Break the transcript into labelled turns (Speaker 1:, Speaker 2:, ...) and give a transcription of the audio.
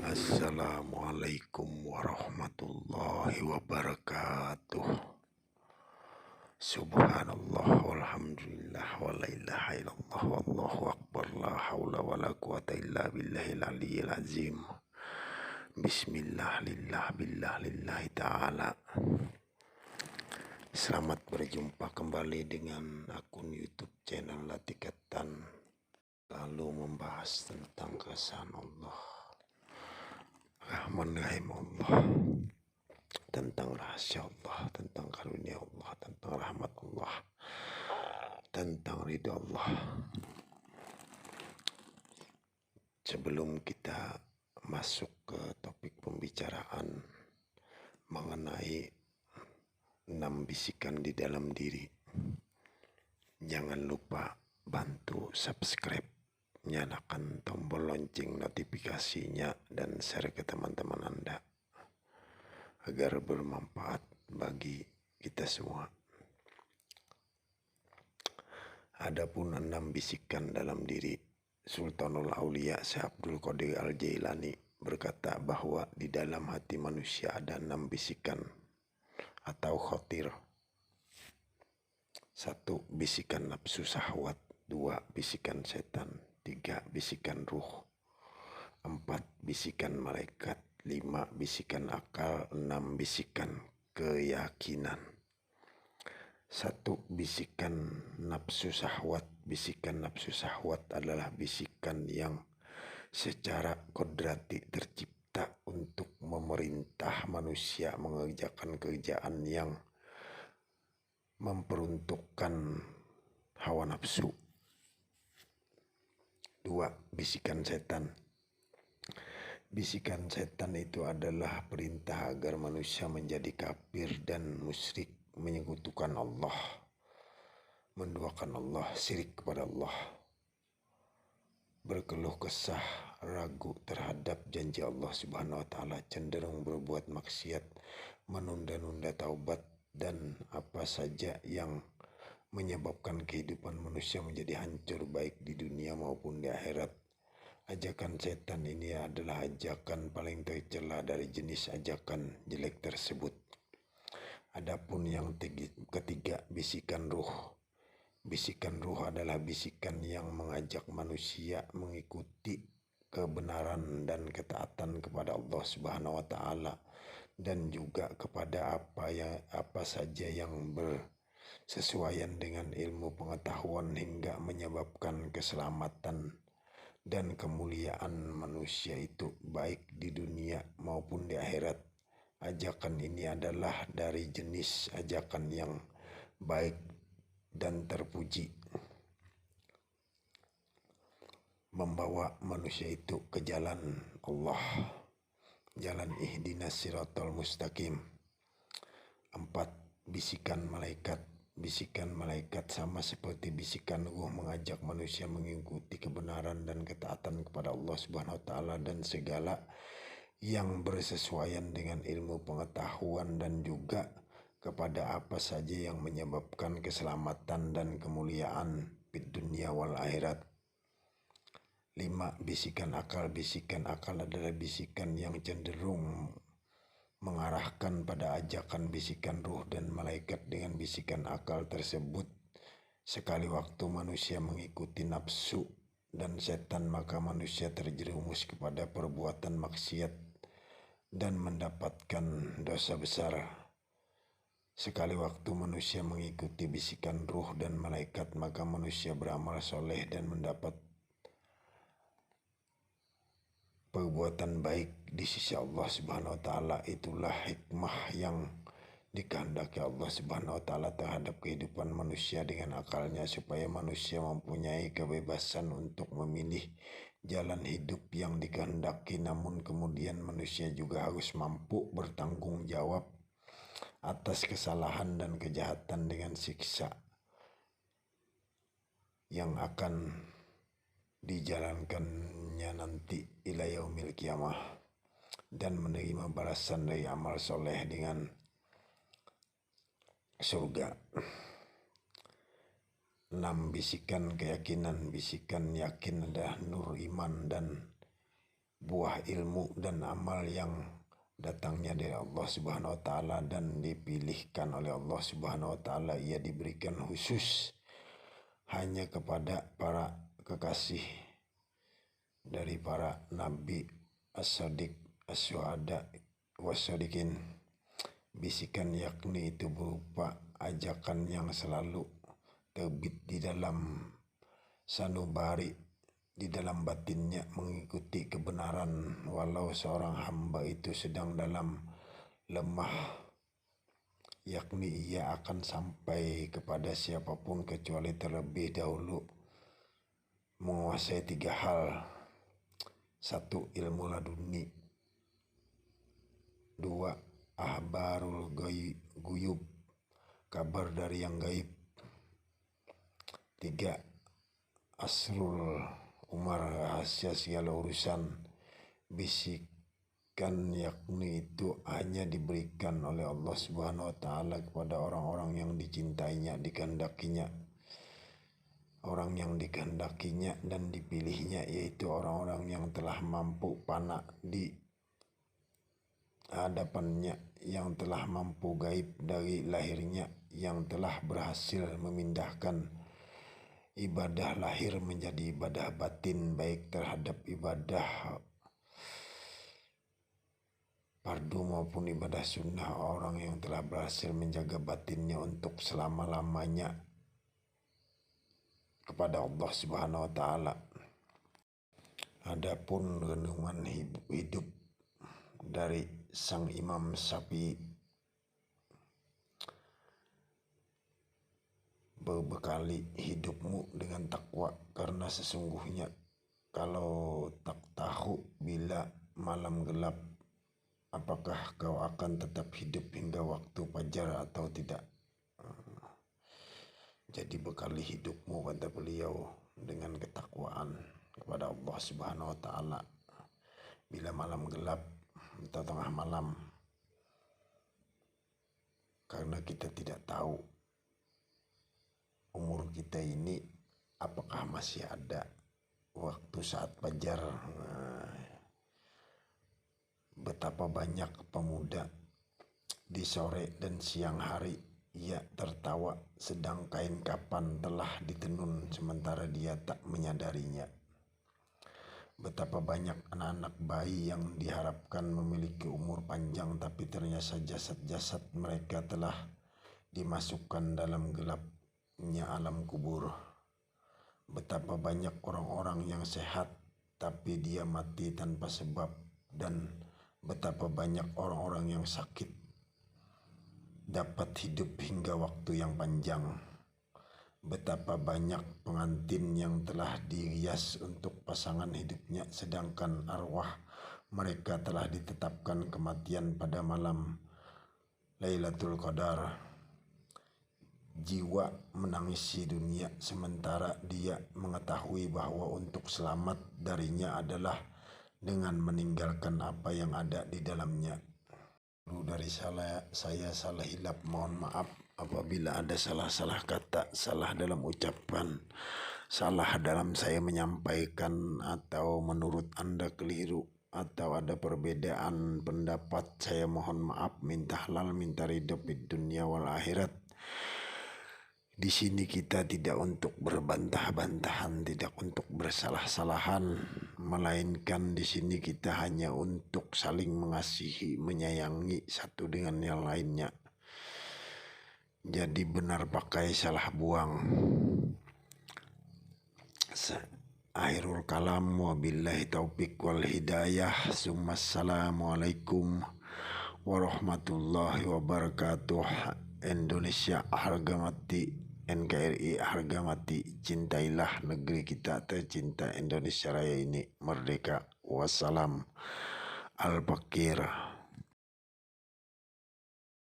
Speaker 1: Assalamualaikum warahmatullahi wabarakatuh. Subhanallah walhamdulillah wa la ilaha illallah wallahu akbar la haula wa la quwata illa billahil aliyyil azim. Bismillah lillah billah lillahi ta'ala. Selamat berjumpa kembali dengan akun YouTube channel Latikatan, lalu membahas tentang kesan Allah, Rahman Rahim Allah, tentang rahasia Allah, tentang karunia Allah, tentang rahmat Allah, tentang ridha Allah. Sebelum kita masuk ke topik pembicaraan mengenai 6 bisikan di dalam diri, jangan lupa bantu subscribe, nyalakan tombol lonceng notifikasinya, dan share ke teman-teman Anda agar bermanfaat bagi kita semua. Adapun 6 bisikan dalam diri, Sultanul Aulia Syekh Abdul Qadir Al-Jailani berkata bahwa di dalam hati manusia ada 6 bisikan atau khotir. 1. Bisikan nafsu syahwat. 2. Bisikan setan. 3. Bisikan ruh. 4. Bisikan malaikat. 5. Bisikan akal. 6. Bisikan keyakinan. 1. Bisikan nafsu syahwat. Bisikan nafsu syahwat adalah bisikan yang secara kodrati tercipta untuk memerintah manusia mengerjakan kerjaan yang memperuntukkan hawa nafsu. 2. Bisikan setan. Bisikan setan itu adalah perintah agar manusia menjadi kafir dan musyrik, menyekutukan Allah, menduakan Allah, syirik kepada Allah, berkeluh kesah, ragu terhadap janji Allah Subhanahu wa Ta'ala, cenderung berbuat maksiat, menunda-nunda taubat, dan apa saja yang menyebabkan kehidupan manusia menjadi hancur baik di dunia maupun di akhirat. Ajakan setan ini adalah ajakan paling tercela dari jenis ajakan jelek tersebut. Adapun yang ketiga, bisikan ruh. Bisikan ruh adalah bisikan yang mengajak manusia mengikuti kebenaran dan ketaatan kepada Allah Subhanahu wa Ta'ala, dan juga kepada apa saja yang bersesuaian dengan ilmu pengetahuan hingga menyebabkan keselamatan dan kemuliaan manusia itu baik di dunia maupun di akhirat. Ajakan ini adalah dari jenis ajakan yang baik dan terpuji, membawa manusia itu ke jalan Allah, jalan ihdinas siratal mustaqim. 4. Bisikan malaikat. Bisikan malaikat sama seperti bisikan ruh, mengajak manusia mengikuti kebenaran dan ketaatan kepada Allah Subhanahu wa Ta'ala dan segala yang bersesuaian dengan ilmu pengetahuan, dan juga kepada apa saja yang menyebabkan keselamatan dan kemuliaan di dunia wal akhirat. 5. Bisikan akal. Bisikan akal adalah bisikan yang cenderung mengarahkan pada ajakan bisikan ruh dan malaikat. Dengan bisikan akal tersebut, sekali waktu manusia mengikuti nafsu dan setan, maka manusia terjerumus kepada perbuatan maksiat dan mendapatkan dosa besar. Sekali waktu manusia mengikuti bisikan ruh dan malaikat, maka manusia beramal soleh dan mendapat perbuatan baik di sisi Allah Subhanahu wa Ta'ala. Itulah hikmah yang dikehendaki Allah Subhanahu wa Ta'ala terhadap kehidupan manusia dengan akalnya, supaya manusia mempunyai kebebasan untuk memilih jalan hidup yang dikehendaki. Namun kemudian manusia juga harus mampu bertanggung jawab atas kesalahan dan kejahatan dengan siksa yang akan dijalankannya nanti ila yaumil qiyamah, dan menerima balasan dari amal soleh dengan surga. 6. Bisikan keyakinan. Bisikan yakin adalah nur iman dan buah ilmu dan amal yang datangnya dari Allah Subhanahu wa taala dan dipilihkan oleh Allah Subhanahu wa taala. Ia diberikan khusus hanya kepada para kekasih dari para nabi, as-sadiq, as-syuhada, was-sadiqin. Bisikan yakni itu berupa ajakan yang selalu terbit di dalam sanubari, di dalam batinnya mengikuti kebenaran walau seorang hamba itu sedang dalam lemah, yakni ia akan sampai kepada siapapun kecuali terlebih dahulu menguasai 3 hal. 1. Ilmu laduni. 2. Ahbarul guyub, kabar dari yang gaib. 3. Asrul umar, rahasia segala urusan. Bisikan yakni itu hanya diberikan oleh Allah Subhanahu wa taala kepada orang-orang yang dicintainya, dikehendakinya. Orang yang dikehendakinya dan dipilihnya yaitu orang-orang yang telah mampu fana di hadapannya, yang telah mampu gaib dari lahirnya, yang telah berhasil memindahkan ibadah lahir menjadi ibadah batin, baik terhadap ibadah fardu maupun ibadah sunnah. Orang yang telah berhasil menjaga batinnya untuk selama-lamanya kepada Allah Subhanahu wa taala. Adapun renungan hidup dari sang Imam Syafi'i, berbekali hidupmu dengan takwa, karena sesungguhnya kalau tak tahu bila malam gelap, apakah kau akan tetap hidup hingga waktu fajar atau tidak. Jadi bekali hidupmu, kata beliau, dengan ketakwaan kepada Allah Subhanahu wa taala. Bila malam gelap atau tengah malam, karena kita tidak tahu umur kita ini apakah masih ada waktu saat fajar. Betapa banyak pemuda di sore dan siang hari ia tertawa sedang kain kapan telah ditenun sementara dia tak menyadarinya. Betapa banyak anak-anak bayi yang diharapkan memiliki umur panjang tapi ternyata jasad-jasad mereka telah dimasukkan dalam gelapnya alam kubur. Betapa banyak orang-orang yang sehat tapi dia mati tanpa sebab, dan betapa banyak orang-orang yang sakit dapat hidup hingga waktu yang panjang. Betapa banyak pengantin yang telah dirias untuk pasangan hidupnya, sedangkan arwah mereka telah ditetapkan kematian pada malam Lailatul Qadar. Jiwa menangisi dunia sementara dia mengetahui bahwa untuk selamat darinya adalah dengan meninggalkan apa yang ada di dalamnya. Dari saya salah hilap, mohon maaf apabila ada salah-salah kata, salah dalam ucapan, salah dalam saya menyampaikan, atau menurut Anda keliru, atau ada perbedaan pendapat. Saya mohon maaf, minta halal, minta ridho di dunia wal akhirat. Di sini kita tidak untuk berbantah-bantahan, tidak untuk bersalah-salahan, melainkan di sini kita hanya untuk saling mengasihi, menyayangi satu dengan yang lainnya. Jadi benar pakai, salah buang. Akhirul kalam, wabillahi taufiq wal hidayah. Assalamualaikum warahmatullahi wabarakatuh. Indonesia harga mati, NKRI harga mati. Cintailah negeri kita tercinta Indonesia Raya ini merdeka. Wassalam. Al-Fakir.